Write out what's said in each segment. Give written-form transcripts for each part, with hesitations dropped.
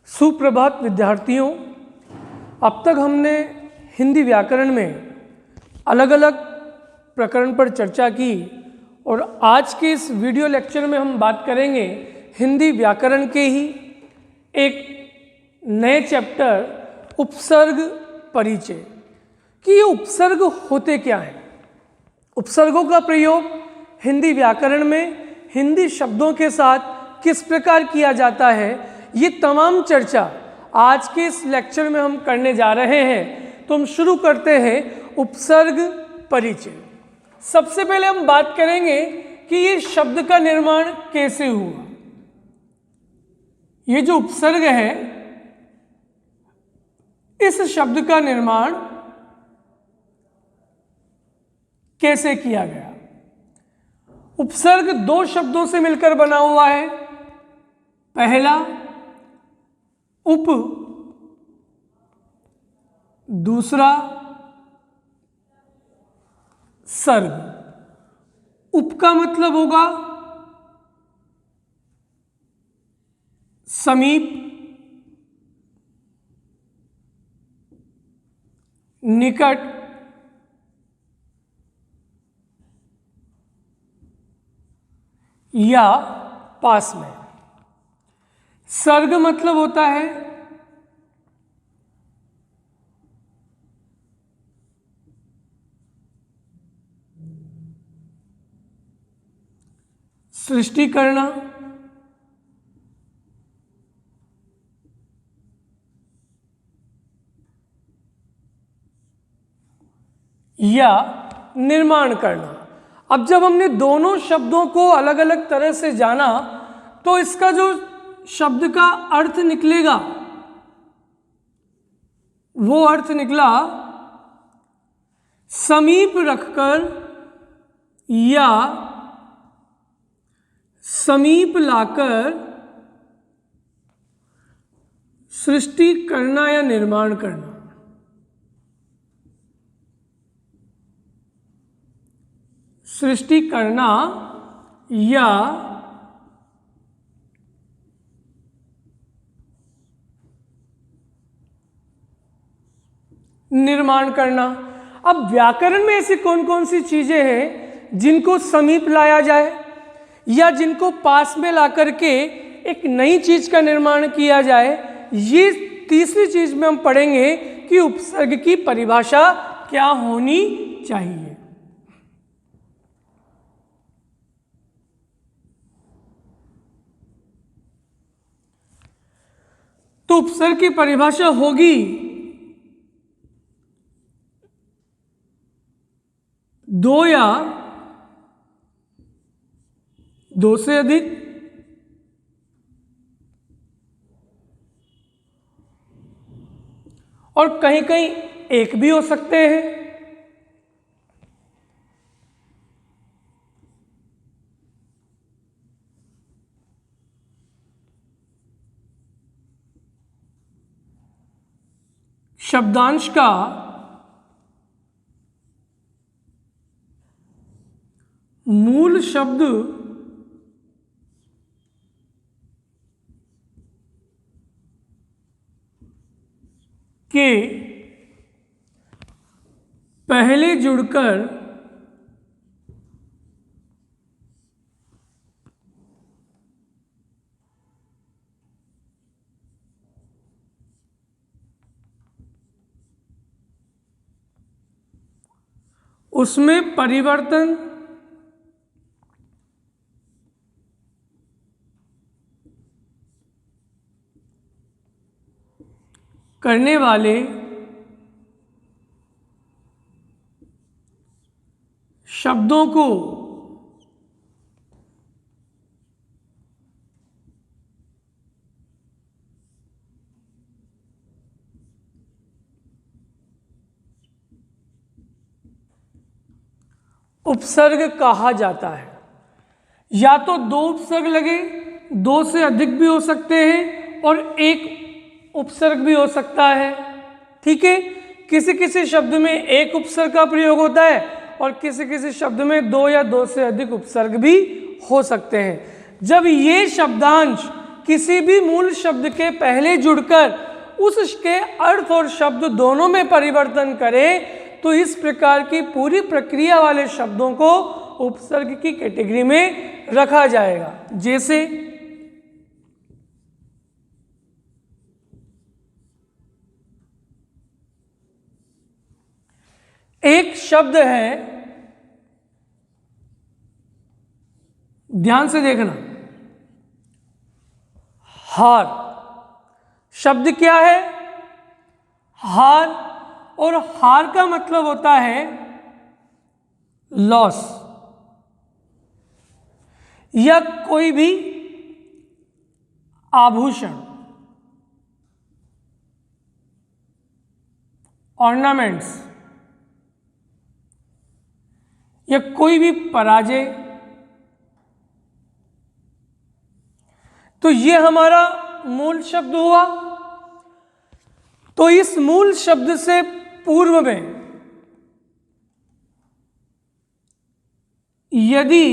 सुप्रभात विद्यार्थियों। अब तक हमने हिंदी व्याकरण में अलग अलग प्रकरण पर चर्चा की और आज के इस वीडियो लेक्चर में हम बात करेंगे हिंदी व्याकरण के ही एक नए चैप्टर उपसर्ग परिचय कि ये उपसर्ग होते क्या हैं। उपसर्गों का प्रयोग हिंदी व्याकरण में हिंदी शब्दों के साथ किस प्रकार किया जाता है, ये तमाम चर्चा आज के इस लेक्चर में हम करने जा रहे हैं। तो हम शुरू करते हैं उपसर्ग परिचय। सबसे पहले हम बात करेंगे कि ये शब्द का निर्माण कैसे हुआ। ये जो उपसर्ग है, इस शब्द का निर्माण कैसे किया गया। उपसर्ग दो शब्दों से मिलकर बना हुआ है। पहला उप, दूसरा सर्ग। उप का मतलब होगा समीप, निकट, या पास में। सर्ग मतलब होता है सृष्टि करना, या निर्माण करना। अब जब हमने दोनों शब्दों को अलग अलग तरह से जाना तो इसका जो शब्द का अर्थ निकलेगा वो अर्थ निकला समीप रखकर या समीप लाकर सृष्टि करना या निर्माण करना। सृष्टि करना या निर्माण करना। अब व्याकरण में ऐसी कौन कौन सी चीजें हैं जिनको समीप लाया जाए या जिनको पास में ला करके एक नई चीज का निर्माण किया जाए। ये तीसरी चीज में हम पढ़ेंगे कि उपसर्ग की परिभाषा क्या होनी चाहिए। तो उपसर्ग की परिभाषा होगी दो या दो से अधिक और कहीं कहीं एक भी हो सकते हैं। शब्दांश का मूल शब्द के पहले जुड़कर उसमें परिवर्तन करने वाले शब्दों को उपसर्ग कहा जाता है। या तो दो उपसर्ग लगे, दो से अधिक भी हो सकते हैं और एक उपसर्ग भी हो सकता है। ठीक है, किसी किसी शब्द में एक उपसर्ग का प्रयोग होता है और किसी किसी शब्द में दो या दो से अधिक उपसर्ग भी हो सकते हैं। जब ये शब्दांश किसी भी मूल शब्द के पहले जुड़कर उसके अर्थ और शब्द दोनों में परिवर्तन करे तो इस प्रकार की पूरी प्रक्रिया वाले शब्दों को उपसर्ग की कैटेगरी में रखा जाएगा। जैसे एक शब्द है, ध्यान से देखना, हार। शब्द क्या है? हार। और हार का मतलब होता है लॉस, या कोई भी आभूषण, ऑर्नामेंट्स, या कोई भी पराजय। तो ये हमारा मूल शब्द हुआ। तो इस मूल शब्द से पूर्व में यदि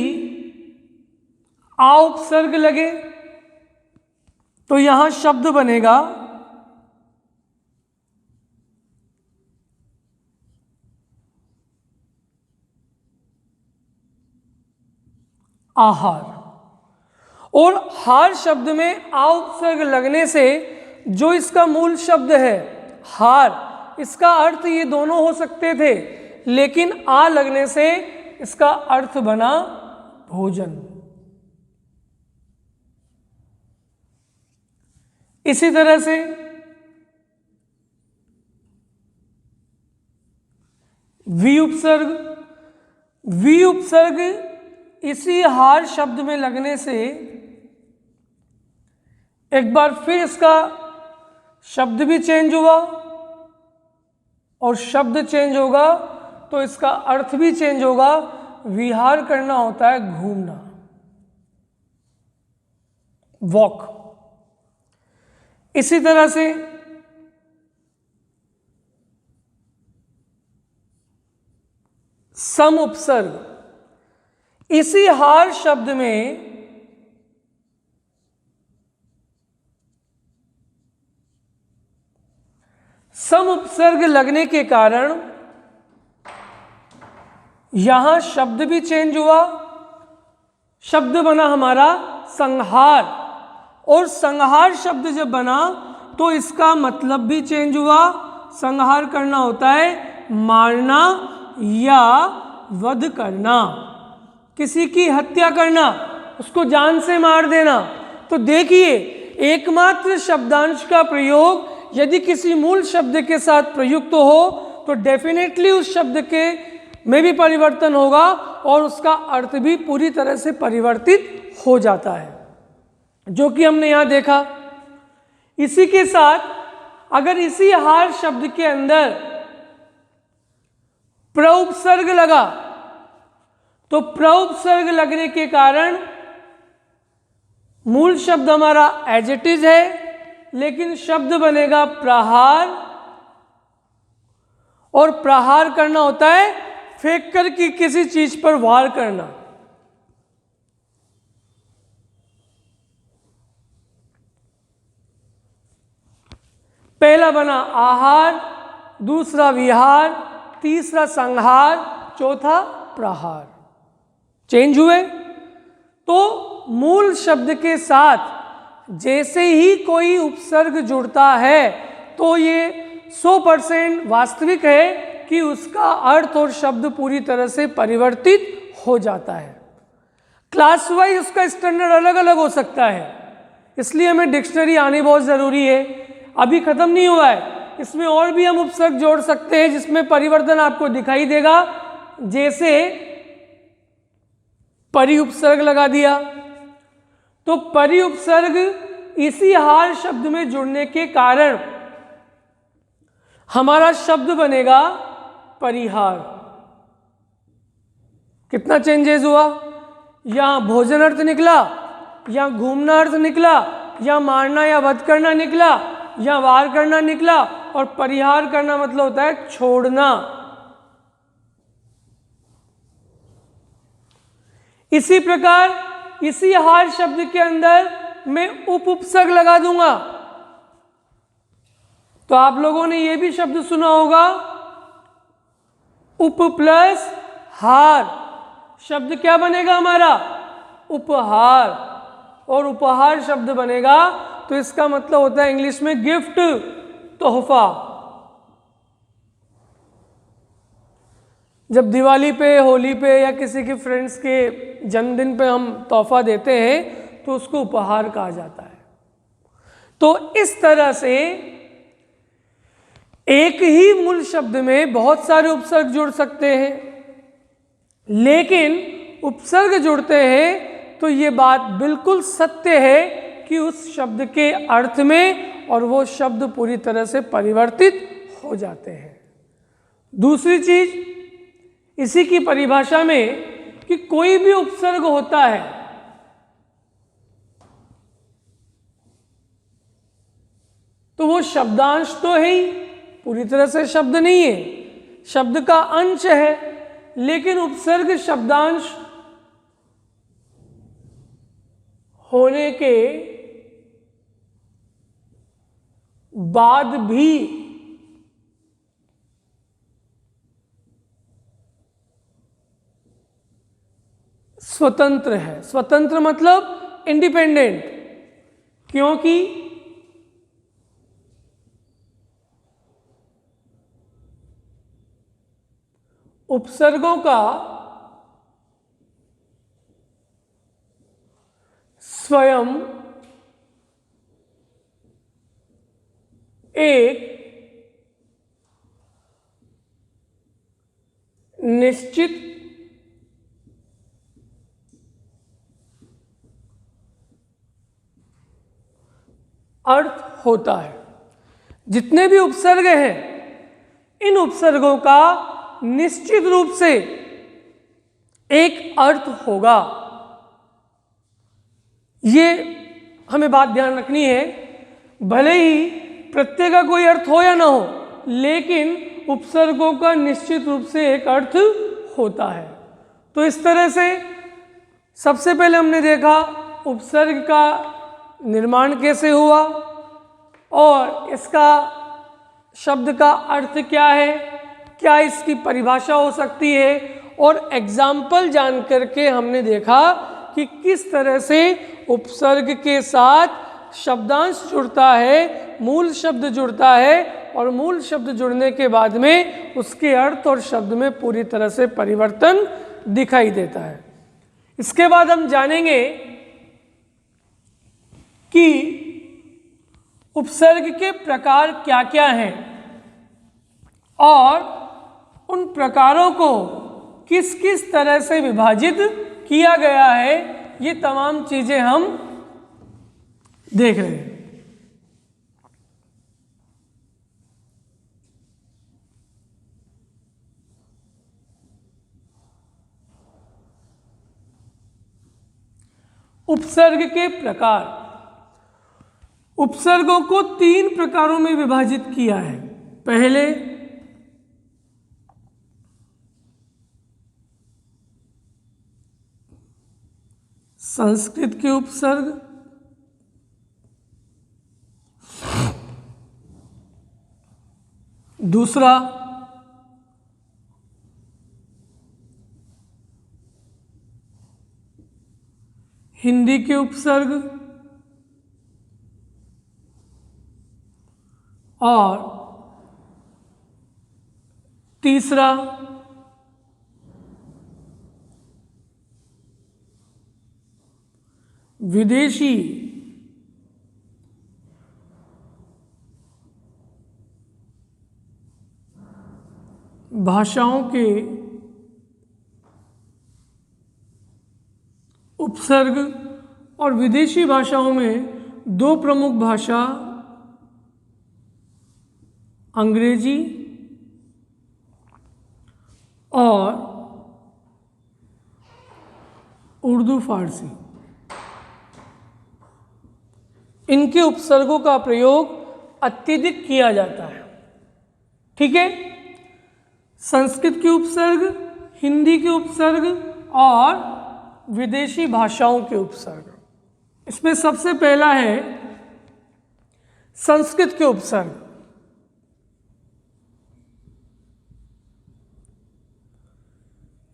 आ उपसर्ग लगे तो यहां शब्द बनेगा आहार। और हार शब्द में आ उपसर्ग लगने से जो इसका मूल शब्द है हार, इसका अर्थ ये दोनों हो सकते थे, लेकिन आ लगने से इसका अर्थ बना भोजन। इसी तरह से वी उपसर्ग, वी उपसर्ग इसी हार शब्द में लगने से एक बार फिर इसका शब्द भी चेंज हुआ, और शब्द चेंज होगा तो इसका अर्थ भी चेंज होगा। विहार करना होता है घूमना, वॉक। इसी तरह से सम उपसर्ग, इसी हार शब्द में सम उपसर्ग लगने के कारण यहां शब्द भी चेंज हुआ। शब्द बना हमारा संहार, और संहार शब्द जब बना तो इसका मतलब भी चेंज हुआ। संहार करना होता है मारना या वध करना, किसी की हत्या करना, उसको जान से मार देना। तो देखिए, एकमात्र शब्दांश का प्रयोग यदि किसी मूल शब्द के साथ प्रयुक्त हो तो डेफिनेटली उस शब्द के में भी परिवर्तन होगा और उसका अर्थ भी पूरी तरह से परिवर्तित हो जाता है, जो कि हमने यहां देखा। इसी के साथ अगर इसी हार शब्द के अंदर प्रउपसर्ग लगा तो प्रउपसर्ग लगने के कारण मूल शब्द हमारा एडजेक्टिव है, लेकिन शब्द बनेगा प्रहार। और प्रहार करना होता है फेंक कर कि किसी चीज पर वार करना। पहला बना आहार, दूसरा विहार, तीसरा संहार, चौथा प्रहार। चेंज हुए। तो मूल शब्द के साथ जैसे ही कोई उपसर्ग जुड़ता है तो ये 100% वास्तविक है कि उसका अर्थ और शब्द पूरी तरह से परिवर्तित हो जाता है। क्लास वाइज उसका स्टैंडर्ड अलग अलग हो सकता है, इसलिए हमें डिक्शनरी आनी बहुत ज़रूरी है। अभी ख़त्म नहीं हुआ है, इसमें और भी हम उपसर्ग जोड़ सकते हैं जिसमें परिवर्तन आपको दिखाई देगा। जैसे परि उपसर्ग लगा दिया, तो परि उपसर्ग इसी हार शब्द में जुड़ने के कारण हमारा शब्द बनेगा परिहार। कितना चेंजेस हुआ? यहां भोजन अर्थ निकला, यहां घूमना अर्थ निकला, या मारना या वध करना निकला, या वार करना निकला, और परिहार करना मतलब होता है छोड़ना। इसी प्रकार इसी हार शब्द के अंदर मैं उपसर्ग लगा दूंगा। तो आप लोगों ने यह भी शब्द सुना होगा, उप प्लस हार, शब्द क्या बनेगा हमारा? उपहार। और उपहार शब्द बनेगा तो इसका मतलब होता है इंग्लिश में गिफ्ट, तोहफा। जब दिवाली पे, होली पे या किसी के फ्रेंड्स के जन्मदिन पे हम तोहफा देते हैं तो उसको उपहार कहा जाता है। तो इस तरह से एक ही मूल शब्द में बहुत सारे उपसर्ग जुड़ सकते हैं, लेकिन उपसर्ग जुड़ते हैं तो ये बात बिल्कुल सत्य है कि उस शब्द के अर्थ में और वो शब्द पूरी तरह से परिवर्तित हो जाते हैं। दूसरी चीज इसी की परिभाषा में कि कोई भी उपसर्ग होता है तो वो शब्दांश तो है ही, पूरी तरह से शब्द नहीं है, शब्द का अंश है, लेकिन उपसर्ग शब्दांश होने के बाद भी स्वतंत्र है। स्वतंत्र मतलब इंडिपेंडेंट, क्योंकि उपसर्गों का स्वयं एक निश्चित अर्थ होता है। जितने भी उपसर्ग हैं, इन उपसर्गों का निश्चित रूप से एक अर्थ होगा। ये हमें बात ध्यान रखनी है, भले ही प्रत्यय का कोई अर्थ हो या ना हो, लेकिन उपसर्गों का निश्चित रूप से एक अर्थ होता है। तो इस तरह से सबसे पहले हमने देखा उपसर्ग का निर्माण कैसे हुआ और इसका शब्द का अर्थ क्या है, क्या इसकी परिभाषा हो सकती है, और एग्जाम्पल जान करके हमने देखा कि किस तरह से उपसर्ग के साथ शब्दांश जुड़ता है, मूल शब्द जुड़ता है, और मूल शब्द जुड़ने के बाद में उसके अर्थ और शब्द में पूरी तरह से परिवर्तन दिखाई देता है। इसके बाद हम जानेंगे कि उपसर्ग के प्रकार क्या क्या हैं और उन प्रकारों को किस किस तरह से विभाजित किया गया है, ये तमाम चीजें हम देख रहे हैं। उपसर्ग के प्रकार, उपसर्गों को 3 प्रकारों में विभाजित किया है। पहले संस्कृत के उपसर्ग, दूसरा हिंदी के उपसर्ग, और तीसरा विदेशी भाषाओं के उपसर्ग। और विदेशी भाषाओं में 2 प्रमुख भाषा, अंग्रेजी और उर्दू फारसी, इनके उपसर्गों का प्रयोग अत्यधिक किया जाता है। ठीक है, संस्कृत के उपसर्ग, हिंदी के उपसर्ग और विदेशी भाषाओं के उपसर्ग। इसमें सबसे पहला है संस्कृत के उपसर्ग।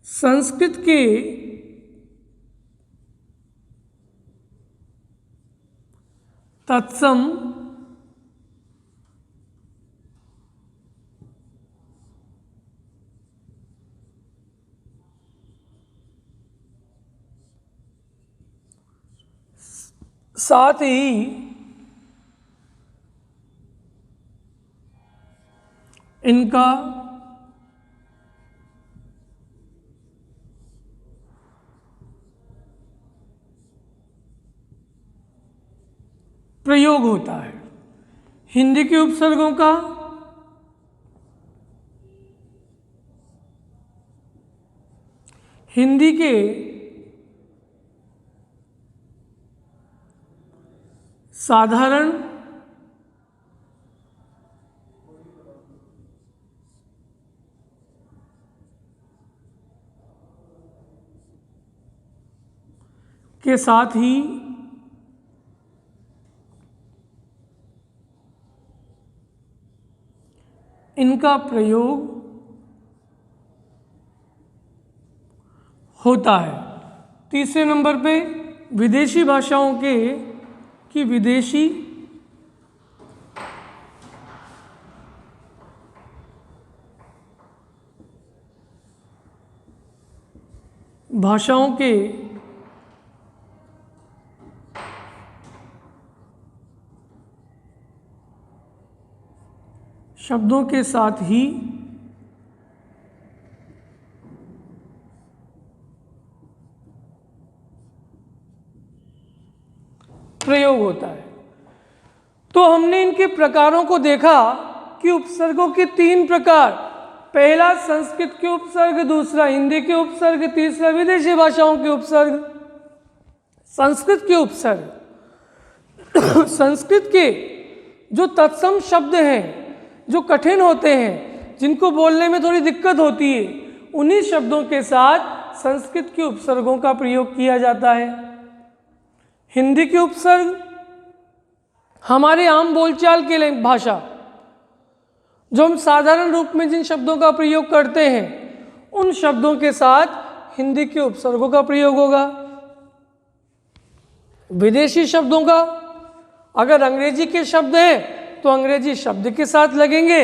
संस्कृत के तत्सम साथ ही इनका प्रयोग होता है। हिंदी के उपसर्गों का हिंदी के साधारण के साथ ही इनका प्रयोग होता है। तीसरे नंबर पे विदेशी भाषाओं के कि विदेशी भाषाओं के शब्दों के साथ ही प्रयोग होता है। तो हमने इनके प्रकारों को देखा कि उपसर्गों के 3 प्रकार, पहला संस्कृत के उपसर्ग, दूसरा हिंदी के उपसर्ग, तीसरा विदेशी भाषाओं के उपसर्ग। संस्कृत के उपसर्ग, संस्कृत के जो तत्सम शब्द हैं, जो कठिन होते हैं, जिनको बोलने में थोड़ी दिक्कत होती है, उन्हीं शब्दों के साथ संस्कृत के उपसर्गों का प्रयोग किया जाता है। हिंदी के उपसर्ग हमारे आम बोलचाल के लिए भाषा, जो हम साधारण रूप में जिन शब्दों का प्रयोग करते हैं, उन शब्दों के साथ हिंदी के उपसर्गों का प्रयोग होगा। विदेशी शब्दों का, अगर अंग्रेजी के शब्द हैं तो अंग्रेजी शब्द के साथ लगेंगे,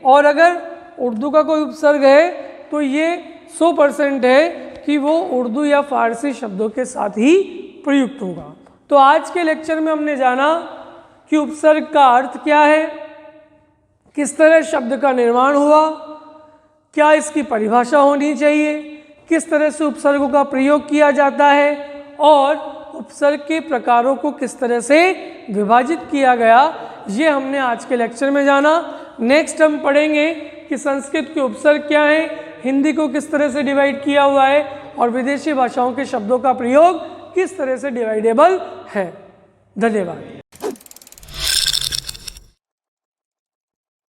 और अगर उर्दू का कोई उपसर्ग है तो ये 100% है कि वो उर्दू या फारसी शब्दों के साथ ही प्रयुक्त होगा। तो आज के लेक्चर में हमने जाना कि उपसर्ग का अर्थ क्या है, किस तरह शब्द का निर्माण हुआ, क्या इसकी परिभाषा होनी चाहिए, किस तरह से उपसर्गों का प्रयोग किया जाता है, और उपसर्ग के प्रकारों को किस तरह से विभाजित किया गया, ये हमने आज के लेक्चर में जाना। नेक्स्ट हम पढ़ेंगे कि संस्कृत के उपसर्ग क्या हैं, हिंदी को किस तरह से डिवाइड किया हुआ है, और विदेशी भाषाओं के शब्दों का प्रयोग किस तरह से डिवाइडेबल है। धन्यवाद।